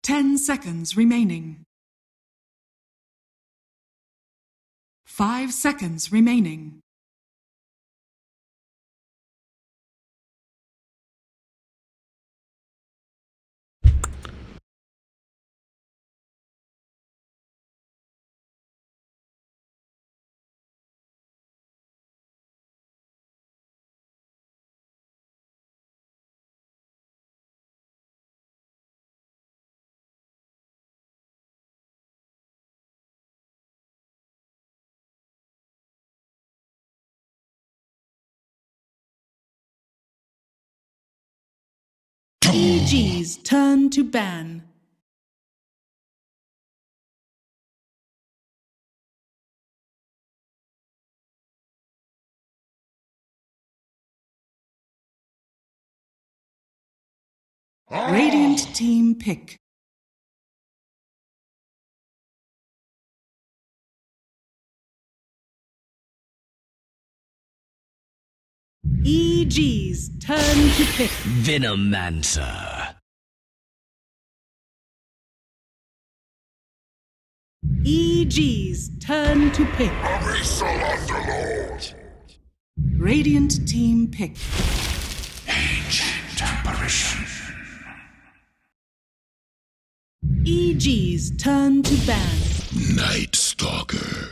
10 seconds remaining. 5 seconds remaining. VG's turn to ban. Radiant team pick. EG's turn to pick. Venomancer. EG's turn to pick. Radiant team pick. Ancient apparition. EG's turn to ban. Night Stalker.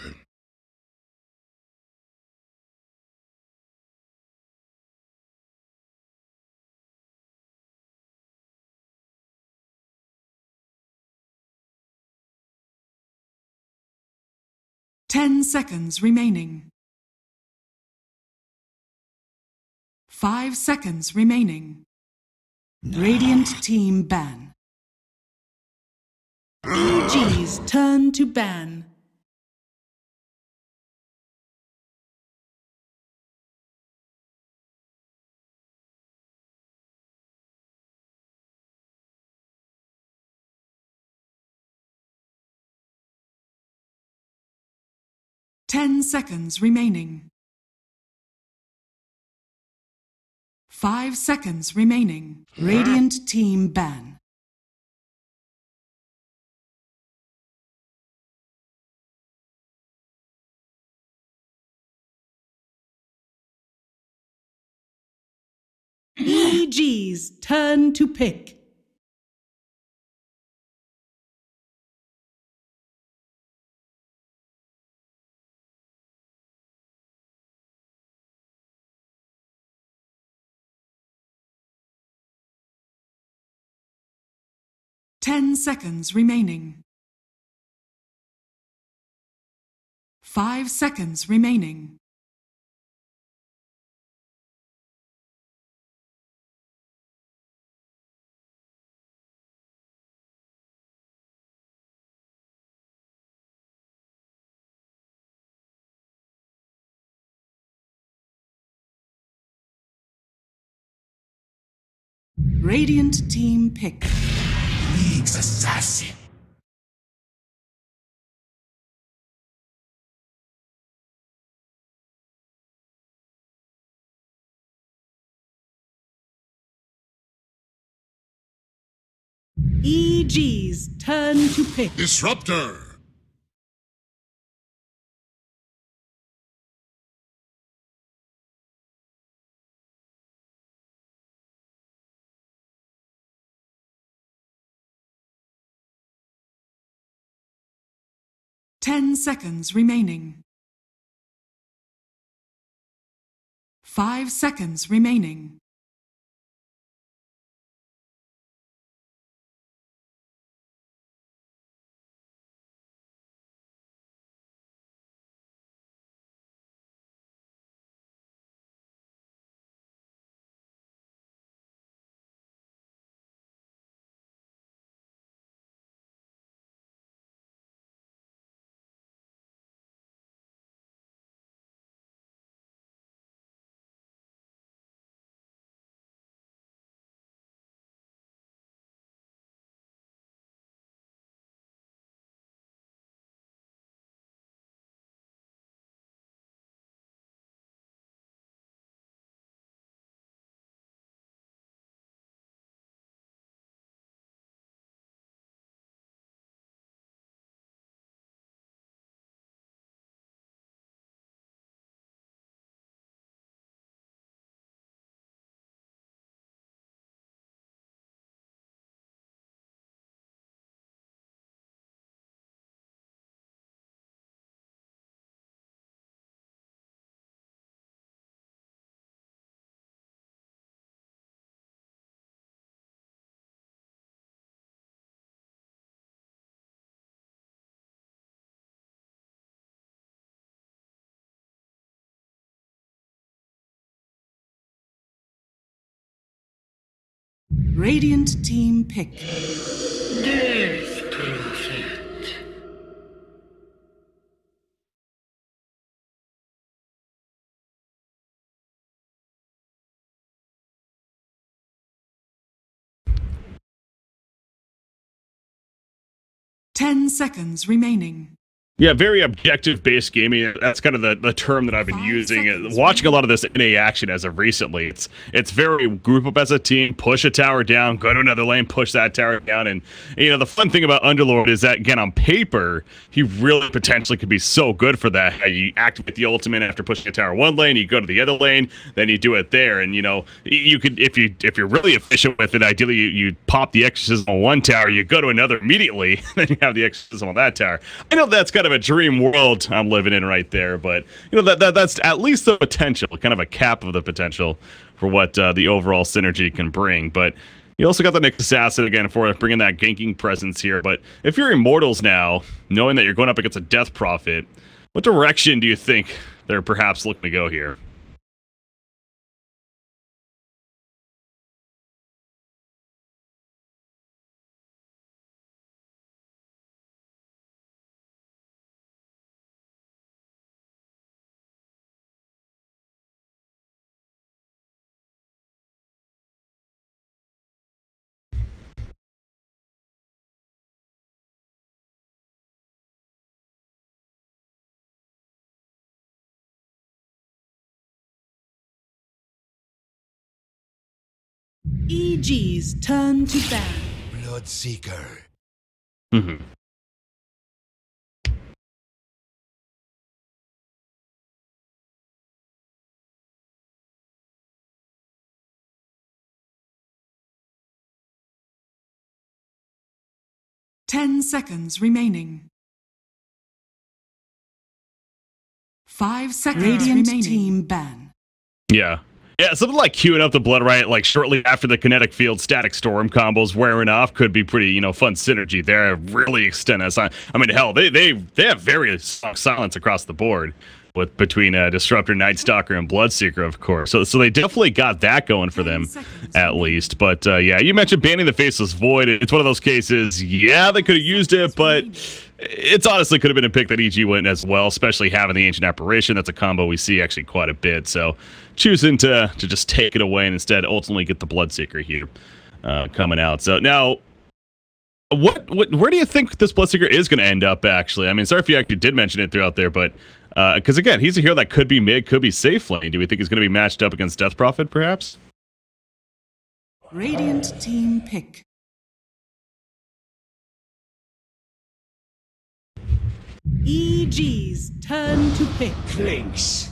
Ten seconds remaining. 5 seconds remaining. Radiant team ban. EG's turn to ban. Ten seconds remaining. 5 seconds remaining. Radiant team ban. EG's turn to pick. Ten seconds remaining. 5 seconds remaining. Radiant team pick. League's assassin. EG's turn to pick. Disruptor. Ten seconds remaining. 5 seconds remaining. Radiant team pick. Death Prophet. 10 seconds remaining. Yeah, very objective-based gaming. That's kind of the term that I've been using. Watching a lot of this NA action as of recently, it's very group up as a team, push a tower down, go to another lane, push that tower down, and you know the fun thing about Underlord is that again on paper he really potentially could be so good for that. You activate the ultimate after pushing a tower one lane, you go to the other lane, then you do it there, and you know you could if you're really efficient with it, ideally you pop the exorcism on one tower, you go to another immediately, then you have the exorcism on that tower. I know that's kind of a dream world I'm living in right there, but you know that's at least the potential, kind of a cap of the potential for what the overall synergy can bring. But you also got the Nyx Assassin again for bringing that ganking presence here. But if you're Immortals now, knowing that you're going up against a Death Prophet, what direction do you think they're perhaps looking to go here? EG's turn to ban. Bloodseeker. Mm-hmm. Ten seconds remaining. 5 seconds Radiant remaining. Team ban. Yeah. Yeah, something like queuing up the Blood Riot, like shortly after the Kinetic Field Static Storm combos wearing off could be pretty, you know, fun synergy there. Really extend that sign. I mean, hell, they have very strong silence across the board with between Disruptor, Night Stalker, and Bloodseeker, of course. So they definitely got that going for them, at least. But yeah, you mentioned banning the Faceless Void. It's one of those cases. Yeah, they could have used it, but it's honestly could have been a pick that EG went as well, especially having the Ancient Apparition. That's a combo we see actually quite a bit. So choosing to just take it away and instead ultimately get the Bloodseeker here coming out. So now, where do you think this Bloodseeker is going to end up, actually? I mean, sorry if you actually did mention it throughout there, but because again, he's a hero that could be mid, could be safe lane. Do we think he's going to be matched up against Death Prophet, perhaps? Radiant team pick. EG's turn to pick. Clinks.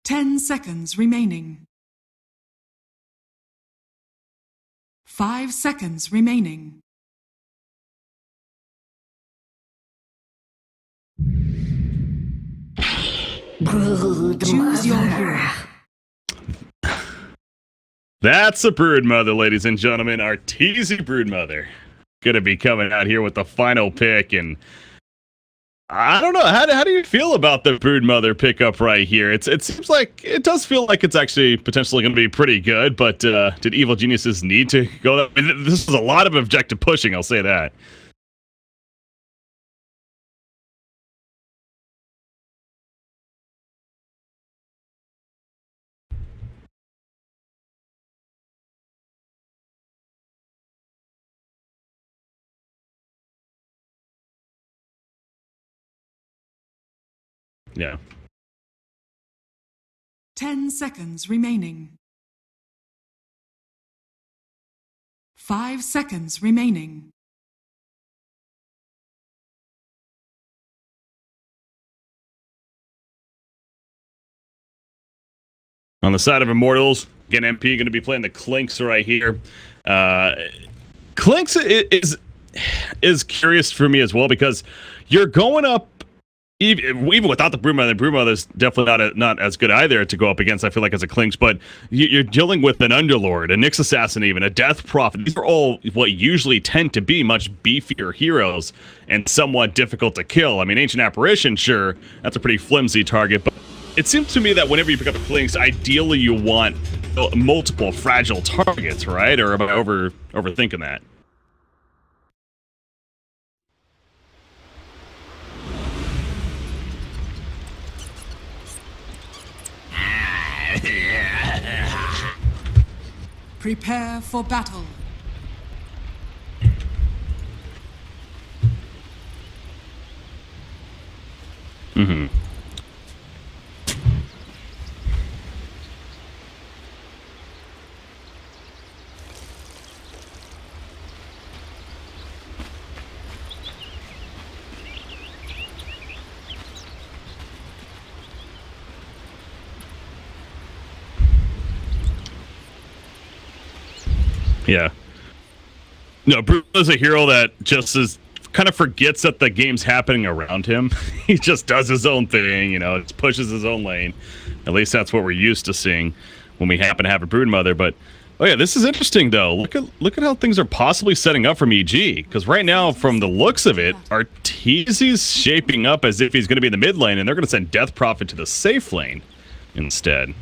Ten seconds remaining. 5 seconds remaining. Choose your hero. That's a Broodmother, ladies and gentlemen. Our teasy Broodmother. Gonna be coming out here with the final pick, and I don't know. How do you feel about the Broodmother pickup right here? It seems like it does feel like it's actually potentially going to be pretty good, but did Evil Geniuses need to go that? I mean, this is a lot of objective pushing, I'll say that. Yeah. 10 seconds remaining. 5 seconds remaining. On the side of Immortals, again, MP going to be playing the Clinks right here. Clinks is curious for me as well because you're going up even without the Broodmother's definitely not as good either to go up against, I feel like, as a Clinch, but you're dealing with an Underlord, a Nyx Assassin even, a Death Prophet. These are all what usually tend to be much beefier heroes and somewhat difficult to kill. I mean, Ancient Apparition, sure, that's a pretty flimsy target, but it seems to me that whenever you pick up a Clinch, ideally you want multiple fragile targets, right? Or am I overthinking that? Prepare for battle. Mm-hmm. Yeah. No, Bruno's a hero that just kind of forgets that the game's happening around him. He just does his own thing, you know, just pushes his own lane. At least that's what we're used to seeing when we happen to have a Broodmother. But oh yeah, this is interesting though. Look at how things are possibly setting up from EG. Because right now, from the looks of it, Arteezy's shaping up as if he's going to be in the mid lane, and they're going to send Death Prophet to the safe lane instead.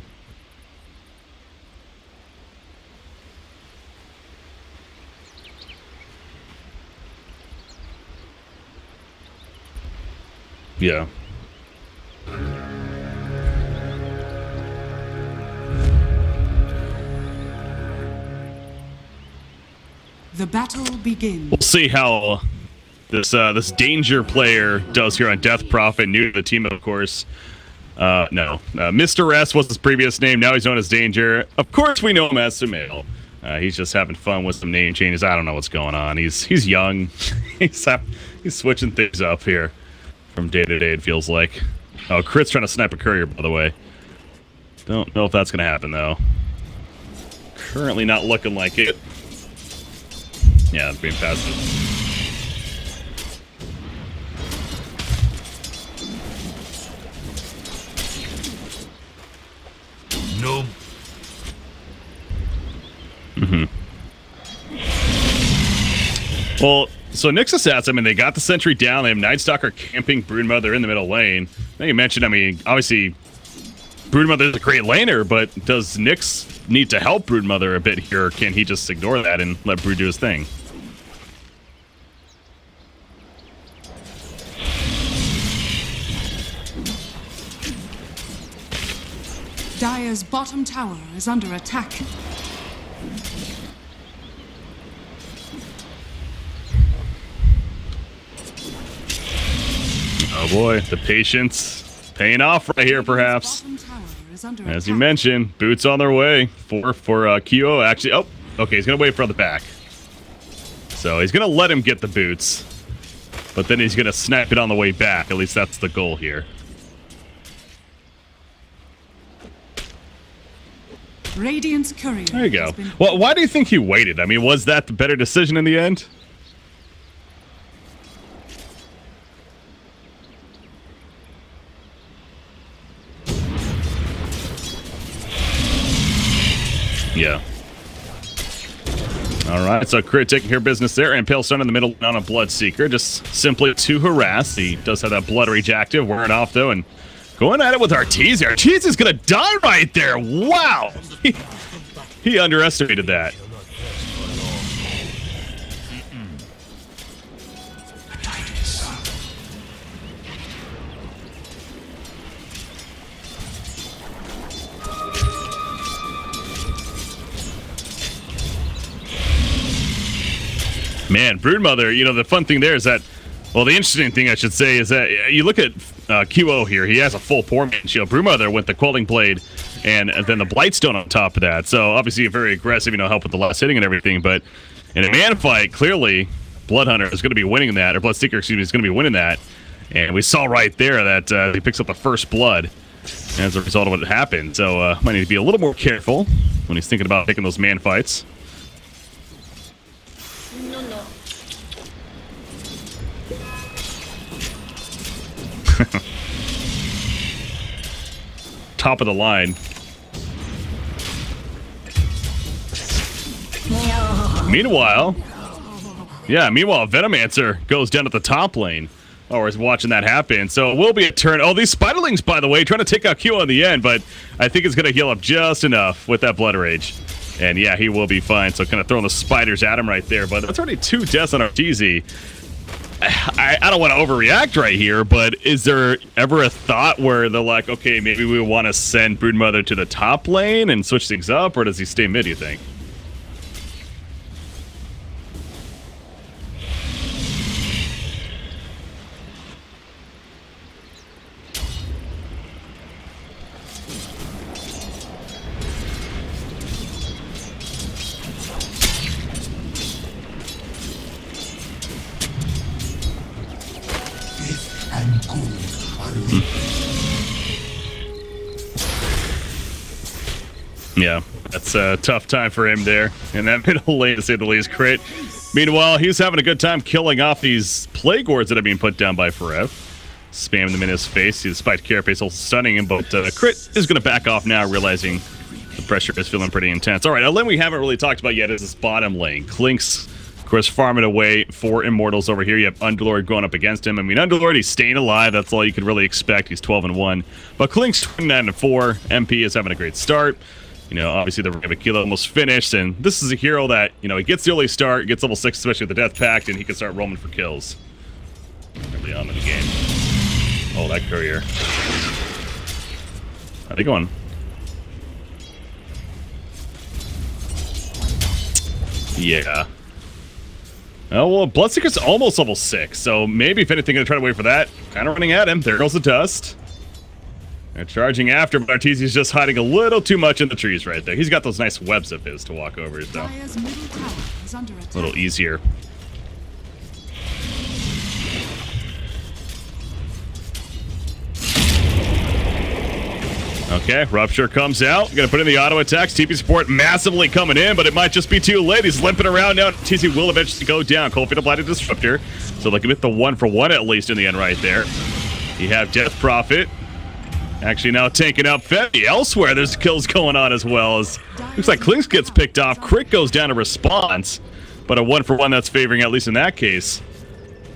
Yeah. The battle begins. We'll see how this Danger player does here on Death Prophet, new to the team, of course. Mr. S was his previous name. Now he's known as Danger. Of course, we know him as Sumail. He's just having fun with some name changes. I don't know what's going on. He's young. he's switching things up here from day to day, it feels like. Oh, Crit's trying to snipe a courier, by the way. Don't know if that's going to happen, though. Currently not looking like it. Yeah, being passive. Nope. Mm-hmm. Well, so Nyx Assassin, I mean, they got the sentry down. They have Nightstalker camping Broodmother in the middle lane. Now you mentioned, I mean, obviously, Broodmother is a great laner, but does Nyx need to help Broodmother a bit here, or can he just ignore that and let Brood do his thing? Dire's bottom tower is under attack. Oh boy, the patience paying off right here, perhaps. As you mentioned, boots on their way for Kiev. Actually, oh, okay, he's gonna wait for the back. So he's gonna let him get the boots, but then he's gonna snap it on the way back. At least that's the goal here. Radiant's courier. There you go. Well, why do you think he waited? I mean, was that the better decision in the end? Yeah. All right, so Crit taking care of business there, and Pale Stun in the middle on a Bloodseeker, just simply to harass. He does have that Blood Rage active, wearing off though, and going at it with Arteezy. Arteezy's gonna die right there. Wow, he underestimated that. Man, Broodmother, you know, the fun thing there is that, well, the interesting thing I should say is that you look at QO here, he has a full Poor Man shield. Broodmother with the Quelling Blade and then the Blightstone on top of that. So obviously very aggressive, you know, help with the last hitting and everything. But in a man fight, clearly Bloodhunter is going to be winning that, or Bloodseeker, excuse me, is going to be winning that. And we saw right there that he picks up the first blood as a result of what happened. So might need to be a little more careful when he's thinking about taking those man fights. top of the line. Meanwhile, Venomancer goes down to the top lane. Oh, we're watching that happen. So it will be a turn. Oh, these Spiderlings, by the way, trying to take out Q on the end, but I think it's going to heal up just enough with that Blood Rage. And yeah, he will be fine. So kind of throwing the spiders at him right there. But that's already 2 deaths on Arteezy. I don't want to overreact right here, but is there ever a thought where they're like, okay, maybe we want to send Broodmother to the top lane and switch things up, or does he stay mid, do you think? Yeah, that's a tough time for him there. And that middle lane, to say the least, crit. Meanwhile, he's having a good time killing off these Plague Wards that are being put down by Forev. Spamming them in his face. He spiked Carapace, also stunning him, but crit is going to back off now, realizing the pressure is feeling pretty intense. All right, a lane we haven't really talked about yet is this bottom lane. Klink's, of course, farming away for Immortals over here. You have Underlord going up against him. I mean, Underlord, he's staying alive. That's all you could really expect. He's 12-1. But Klink's 29-4. MP is having a great start. You know, obviously the Ravakila almost finished, and this is a hero that, you know, he gets the early start, gets level 6, especially with the Death Pact, and he can start roaming for kills early on in the game. Oh, that courier. How's he going? Yeah. Oh, well, Bloodseeker's almost level 6, so maybe, if anything, gonna try to wait for that. Kind of running at him. There goes the dust. They're charging after, but Arteezy's just hiding a little too much in the trees right there. He's got those nice webs of his to walk over, so a little easier. Okay, Rupture comes out. Gonna put in the auto attacks. TP support massively coming in, but it might just be too late. He's limping around now. Arteezy will eventually go down. Coldfeet applied a Disruptor, so they can hit the 1-for-1 at least in the end right there. You have Death Prophet. Actually now tanking up Femi. Elsewhere, there's kills going on as well. As looks like Klinks gets picked off. Crit goes down to response. But a 1-for-1 that's favoring, at least in that case.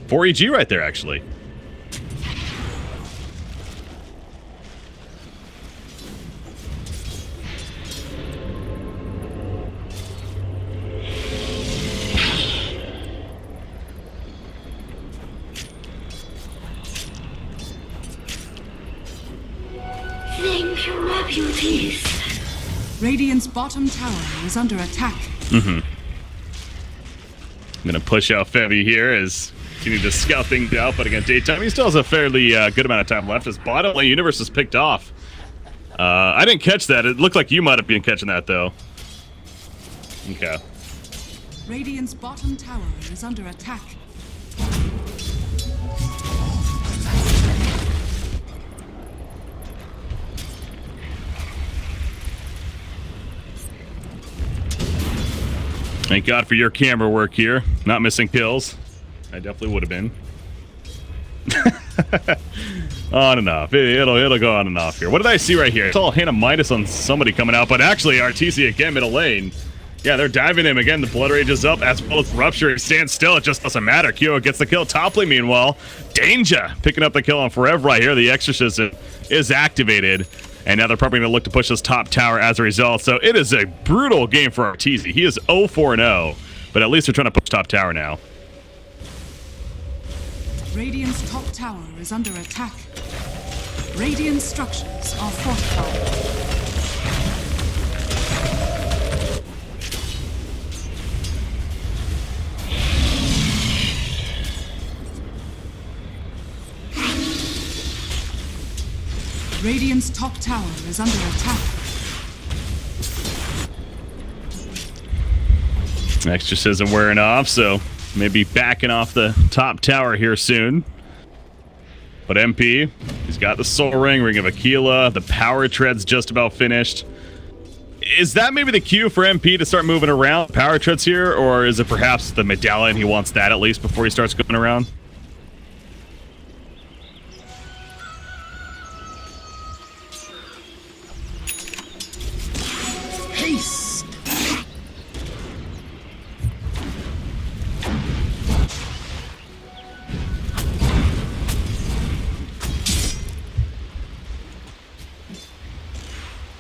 4 EG right there, actually. Radiant's bottom tower is under attack. I'm gonna push out Femi here as you need to scout things out, but again, daytime, he still has a fairly good amount of time left. His bottom lane universe is picked off. I didn't catch that. It looked like you might have been catching that, though. Okay. Radiant's bottom tower is under attack. Thank God for your camera work here. Not missing kills. I definitely would have been. On and off. It'll go on and off here. What did I see right here? I saw a hand of Midas on somebody coming out, but actually Arteezy again, middle lane. Yeah, they're diving him again. The Blood Rage is up as well as Rupture. It stands still. It just doesn't matter. Kyo gets the kill. Top lane, meanwhile, Danger picking up the kill on Forever right here. The Exorcism is activated. And now they're probably going to look to push this top tower as a result. So it is a brutal game for Arteezy. He is 0-4-0, but at least they're trying to push top tower now. Radiant's top tower is under attack. Radiant structures are fortified. Radiant's top tower is under attack. Exorcism wearing off, so maybe backing off the top tower here soon. But MP, he's got the Soul Ring, Ring of Aquila, the Power Tread's just about finished. Is that maybe the cue for MP to start moving around Power Treads here, or is it perhaps the Medallion? He wants that at least before he starts going around?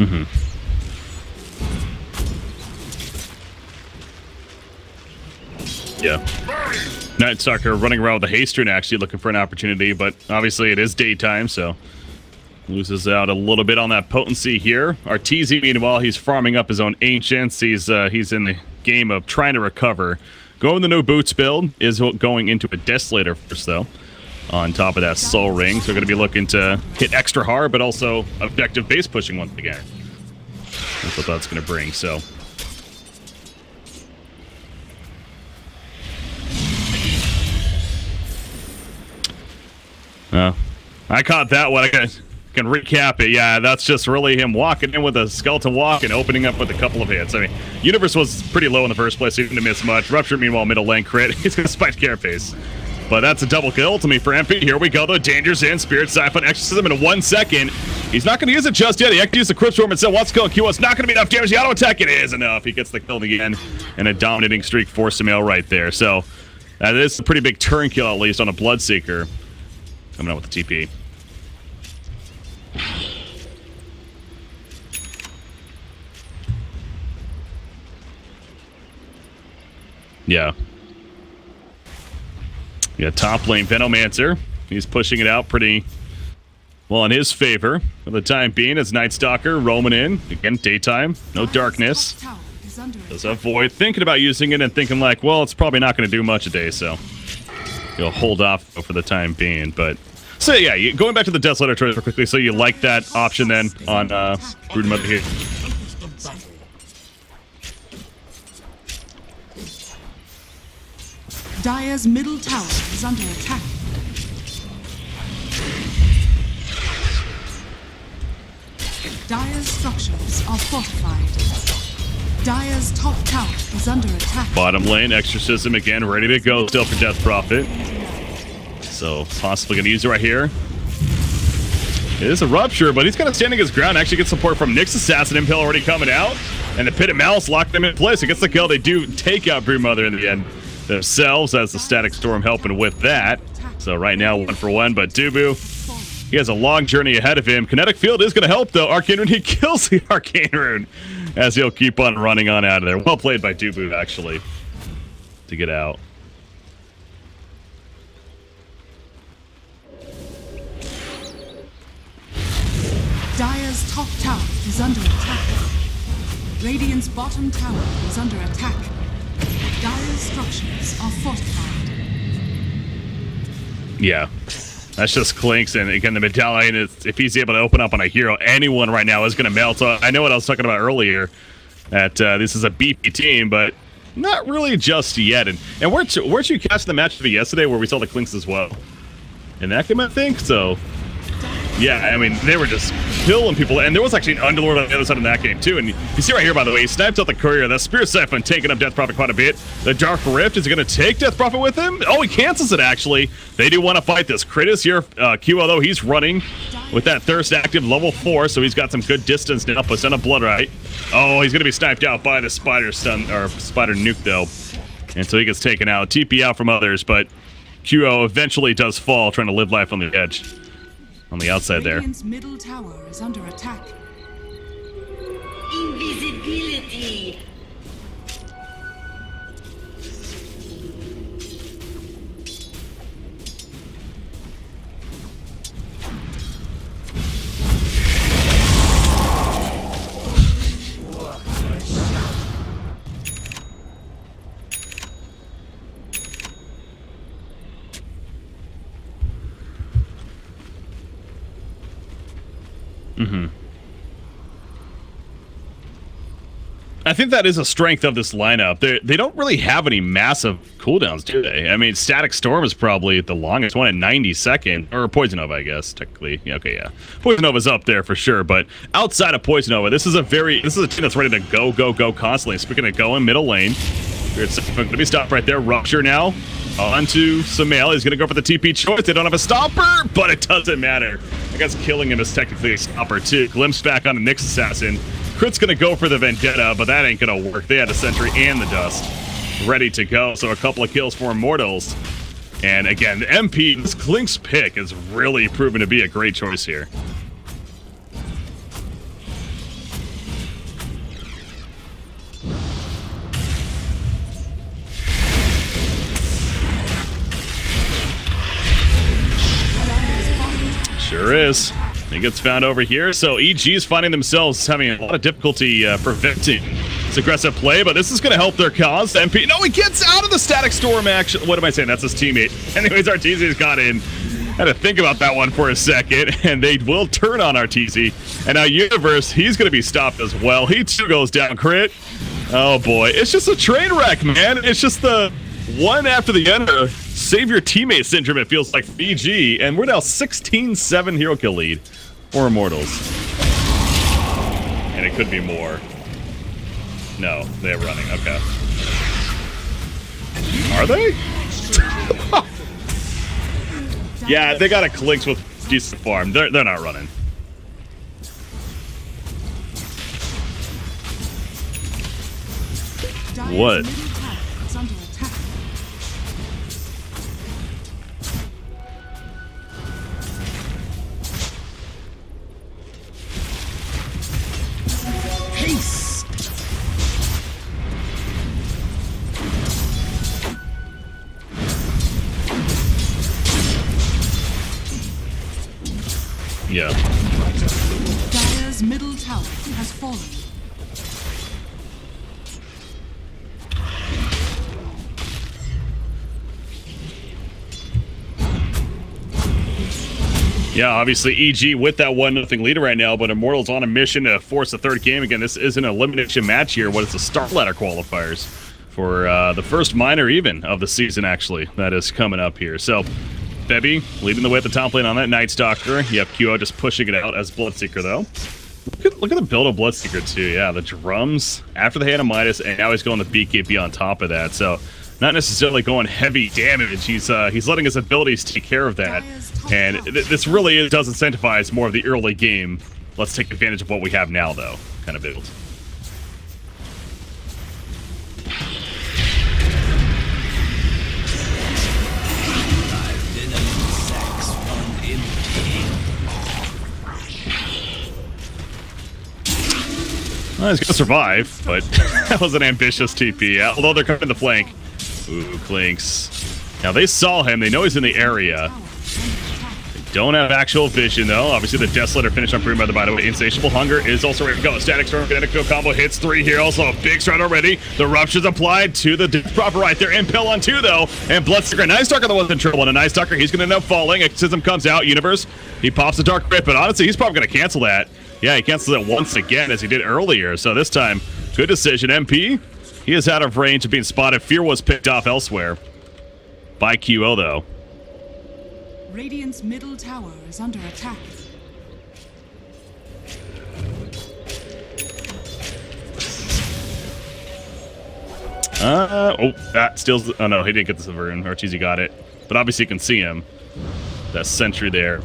Mm-hmm. Yeah. Night Stalker running around with a haste rune, actually looking for an opportunity, but obviously it is daytime, so loses out a little bit on that potency here. Arteezy, meanwhile, he's farming up his own ancients. He's in the game of trying to recover. Going the no boots build is going into a Desolator first, though. On top of that Soul Ring, so we're going to be looking to hit extra hard, but also effective base pushing once again. That's what that's going to bring, so. I caught that one. I can recap it. Yeah, that's just really him walking in with a skeleton walk and opening up with a couple of hits. I mean, Universe was pretty low in the first place, so he didn't miss much. Rupture, meanwhile, middle lane crit. He's going to spike Carapace. But that's a double kill to me for MP. Here we go, though. Danger's in. Spirit Siphon Exorcism in 1 second. He's not going to use it just yet. He actually used the Crypt Storm and said, wants to kill Q. It's not going to be enough damage. The auto attack, it is enough. He gets the kill again. And a dominating streak for Sumail right there. So that is a pretty big turn kill, at least, on a Bloodseeker. Coming out with the TP. Yeah. Yeah, top lane Venomancer. He's pushing it out pretty well in his favor for the time being as Night Stalker roaming in. Again, daytime, no darkness. Does avoid thinking about using it and thinking like, well, it's probably not going to do much a day, so he'll hold off for the time being. But so yeah, going back to the Desolator choice real quickly. So you like that option then on Broodmother here? Dire's middle tower is under attack. Dire's structures are fortified. Dire's top tower is under attack. Bottom lane, Exorcism again, ready to go still for Death Prophet. So possibly going to use it right here. It is a Rupture, but he's kind of standing his ground. Actually gets support from Nyx Assassin Impale already coming out. And the Pit of Malice locked him in place. He gets the kill. They do take out Broodmother in the end themselves as the Static Storm helping with that. So right now 1-for-1, but Dubu, he has a long journey ahead of him. Kinetic Field is going to help though. Arcane Rune, he kills the Arcane Rune as he'll keep on running on out of there. Well played by Dubu actually to get out. Dire's top tower is under attack. Radiant's bottom tower is under attack. Dire's structures are fortified. Yeah, that's just Clinks, and again, the medallion is, if he's able to open up on a hero, anyone right now is going to melt. So I know what I was talking about earlier, that this is a BP team, but not really just yet. And weren't you catching the match of yesterday where we saw the Clinks as well? In that game, I think, so... Yeah, I mean, they were just killing people, and there was actually an Underlord on the other side of that game, too. And you see right here, by the way, he sniped out the Courier. That Spirit Siphon taking up Death Prophet quite a bit. The Dark Rift, is he going to take Death Prophet with him? Oh, he cancels it, actually. They do want to fight this. Kratos here, Q, although he's running with that Thirst active level 4, so he's got some good distance now. Placenta Bloodright. Oh, he's going to be sniped out by the Spider Stun, or Spider Nuke, though. And so he gets taken out. TP out from others, but QO eventually does fall, trying to live life on the edge. On the outside there. Radiant's middle tower is under attack. Invisibility. Mm-hmm. I think that is a strength of this lineup. They don't really have any massive cooldowns, do they? I mean, Static Storm is probably the longest one at 90 seconds. Or Poison Nova, I guess, technically. Yeah, okay, yeah. Poison Nova's up there for sure, but outside of Poison Nova, this is a team that's ready to go constantly. Speaking of going, middle lane. It's going to be stopped right there. Rupture now. Onto Sumail. He's going to go for the TP choice. They don't have a stopper, but it doesn't matter. I guess killing him is technically a stopper, too. Glimpse back on the Nyx Assassin. Crit's going to go for the Vendetta, but that ain't going to work. They had a Sentry and the Dust ready to go. So a couple of kills for Immortals. And again, the MP, this Klink's pick is really proven to be a great choice here. Sure is. He gets found over here, so EG is finding themselves having a lot of difficulty preventing this aggressive play, but this is going to help their cause. MP, no, he gets out of the static storm action. What am I saying? That's his teammate. Anyways, Arteezy's got in. Had to think about that one for a second, and they will turn on Arteezy. And now Universe, he's going to be stopped as well. He too goes down crit. Oh boy, it's just a train wreck, man. It's just the one after the other. Save your teammate syndrome, it feels like VG, and we're now 16-7 hero kill lead for Immortals. And it could be more. No, they're running, okay. Are they? Yeah, they got a Clinks with decent farm. They're not running. What? Yeah. Dire's middle tower has fallen. Yeah, obviously EG with that 1-0 lead right now, but Immortals on a mission to force the third game. Again, this is an elimination match here. What is the start ladder qualifiers for the first minor even of the season, actually, that is coming up here. So Bebby leading the way at the top lane on that Night Stalker. You have QO just pushing it out as Bloodseeker, though. Look at the build of Bloodseeker, too. Yeah, the drums after the hand of Midas, and now he's going the BKB on top of that. So not necessarily going heavy damage. He's letting his abilities take care of that. And this really does incentivize more of the early game. Let's take advantage of what we have now, though, kind of build. Well, he's gonna survive, but that was an ambitious TP. Although they're coming in the flank. Ooh, Clinks. Now they saw him. They know he's in the area. They don't have actual vision, though. Obviously, the Desolator finished on Brewmother, by the way. Insatiable Hunger is also ready to go. Static Storm, Kinetic Field combo hits 3 here. Also a big stride already. The Rupture's applied to the Death Proper right there. Impel on 2, though. And Bloodseeker. Night Stalker the one's in trouble. And a Night Stalker, he's gonna end up falling. Exorcism comes out. Universe, he pops a Dark Grip, but honestly, he's probably gonna cancel that. Yeah, he cancels it once again as he did earlier. So this time, good decision. MP, he is out of range of being spotted. Fear was picked off elsewhere by QO, though. Radiant's middle tower is under attack. Oh, that steals. Oh no, he didn't get the Severin. Arteezy got it, but obviously you can see him. That sentry there.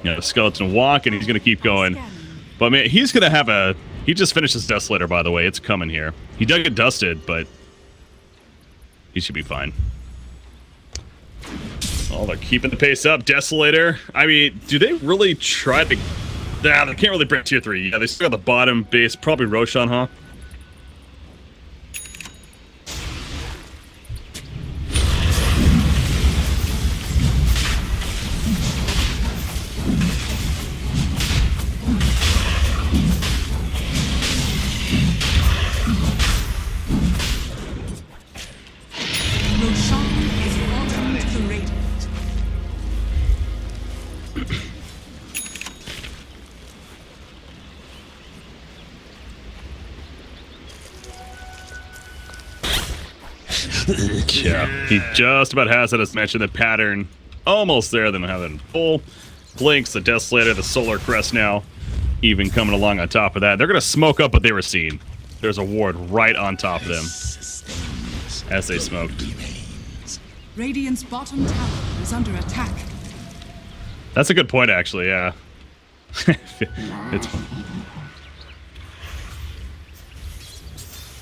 You know, skeleton walk, and he's gonna keep going. But man, he's gonna have a. He just finished his Desolator, by the way. It's coming here. He does get dusted, but he should be fine. Oh, they're keeping the pace up. Desolator. I mean, do they really try to? Nah, they can't really break tier 3. Yeah, they still got the bottom base. Probably Roshan, huh? Yeah, he just about has it, as mentioned, the pattern almost there, then have it in full. Blinks, the Desolator, the Solar Crest now, even coming along on top of that. They're going to smoke up what they were seeing. There's a ward right on top of them as they smoked. Radiant's bottom tower is under attack. That's a good point, actually, yeah. It's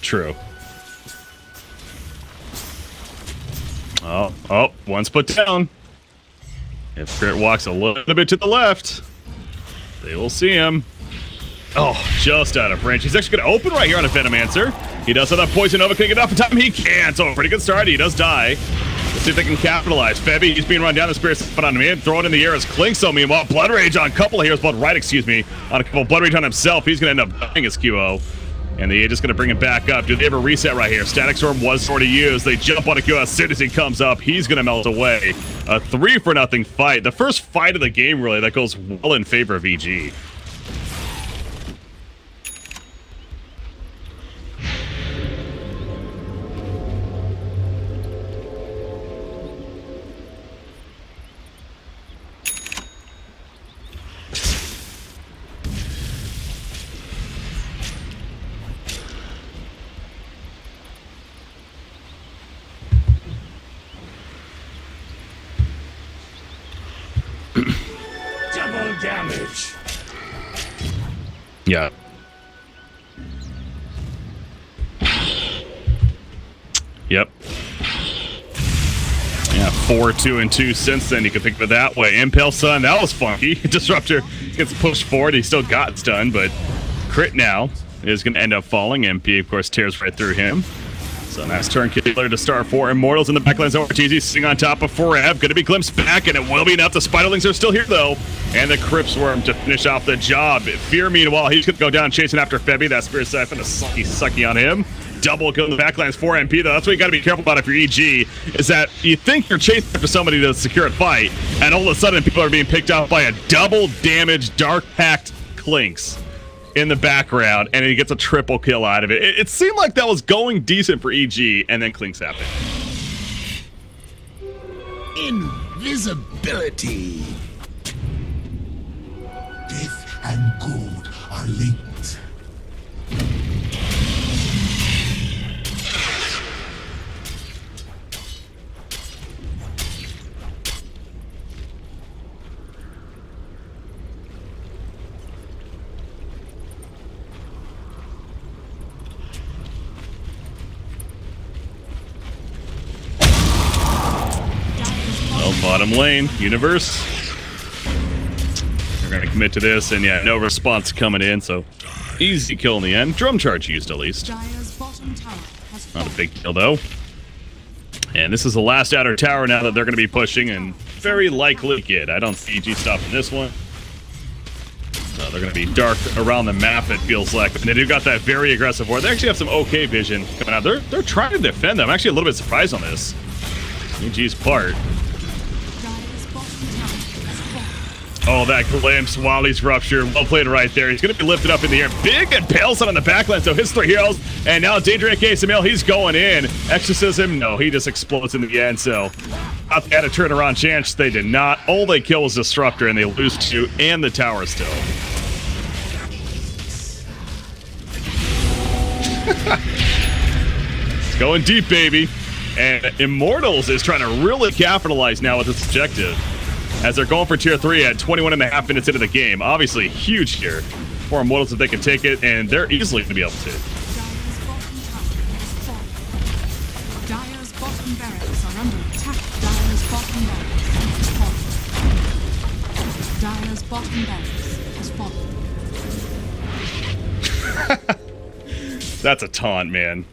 true. Oh, one's put down. If Spirit walks a little bit to the left, they will see him. Oh, just out of range. He's actually going to open right here on a Venomancer. He does have that Poison Nova. Can he get off in time? He can't. So, pretty good start. He does die. The see if they can capitalize. Febby, he's being run down. The Spirit's put on him. Throw it in the air as Klinkso. Meanwhile, Blood Rage on a couple of heroes. Blood Right, excuse me. On a couple of Blood Rage on himself. He's going to end up dying as QO. And the Aegis going to bring him back up. Do they have a reset right here? Static Storm was already used. They jump on a QO as soon as he comes up. He's going to melt away. A 3-for-0 fight. The first fight of the game, really, that goes well in favor of VG. Double damage. Yeah. Yep. Yeah, 4, 2, and 2 since then. You can think of it that way. Impale Sun, that was funky. Disruptor gets pushed forward. He still got stunned, but crit now is going to end up falling. MP, of course, tears right through him. So nice turn killer to start for Immortals in the backlines. Ortiz sitting on top of Forev. Going to be glimpsed back, and it will be enough. The Spiderlings are still here, though. And the Cryptsworm to finish off the job. Fear, meanwhile, he's going to go down chasing after Febby. That Spirit Siphon, a sucky on him. Double kill in the backlines for MP, though. That's what you got to be careful about if you're EG, is that you think you're chasing after somebody to secure a fight, and all of a sudden people are being picked off by a double damage Dark Pact Clinks in the background, and he gets a triple kill out of it. It seemed like that was going decent for EG, and then Clinks happened. Invisibility. Death and good are linked. Bottom lane, Universe. They're going to commit to this, and yeah, no response coming in, so easy kill in the end. Drum charge used, at least. Not a big kill, though. And this is the last outer tower now that they're going to be pushing, and very likely get. I don't see EG stopping this one. So they're going to be dark around the map, it feels like. And they do got that very aggressive ward. They actually have some okay vision coming out. They're trying to defend them. I'm actually a little bit surprised on this. EG's part. Oh, that glimpse while he's ruptured. Well played right there. He's going to be lifted up in the air. Big and Paleson on the backline, so his 3 heroes. And now Danger AK Samil, he's going in. Exorcism, no, he just explodes in the end, so they had a turnaround chance. They did not. All they kill was Disruptor, and they lose 2, and the tower still. It's going deep, baby. And Immortals is trying to really capitalize now with this objective, as they're going for tier 3 at 21.5 minutes into the game. Obviously, huge here for Immortals if they can take it, and they're easily going to be able to. Dire's bottom barracks are under attack. Dire's bottom barracks has fallen. Dire's bottom barracks has fallen. That's a taunt, man.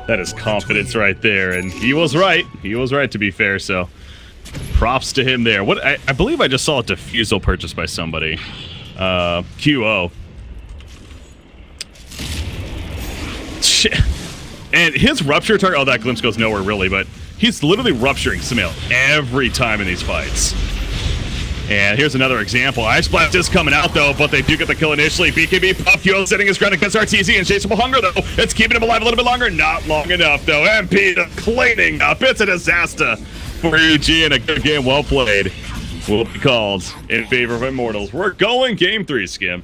That is confidence right there, and he was right. He was right, to be fair, so props to him there. What I believe I just saw a defusal purchased by somebody. QO. Shit. And his rupture target, oh, that glimpse goes nowhere really, but he's literally rupturing Samil every time in these fights. And here's another example. Ice Blast is coming out, though, but they do get the kill initially. BKB, Pop QO setting his ground against RTZ, Insatiable Hunger, though. It's keeping him alive a little bit longer. Not long enough, though. MP cleaning up. It's a disaster for UG, and a good game well played will be called in favor of Immortals. We're going game 3, Skim.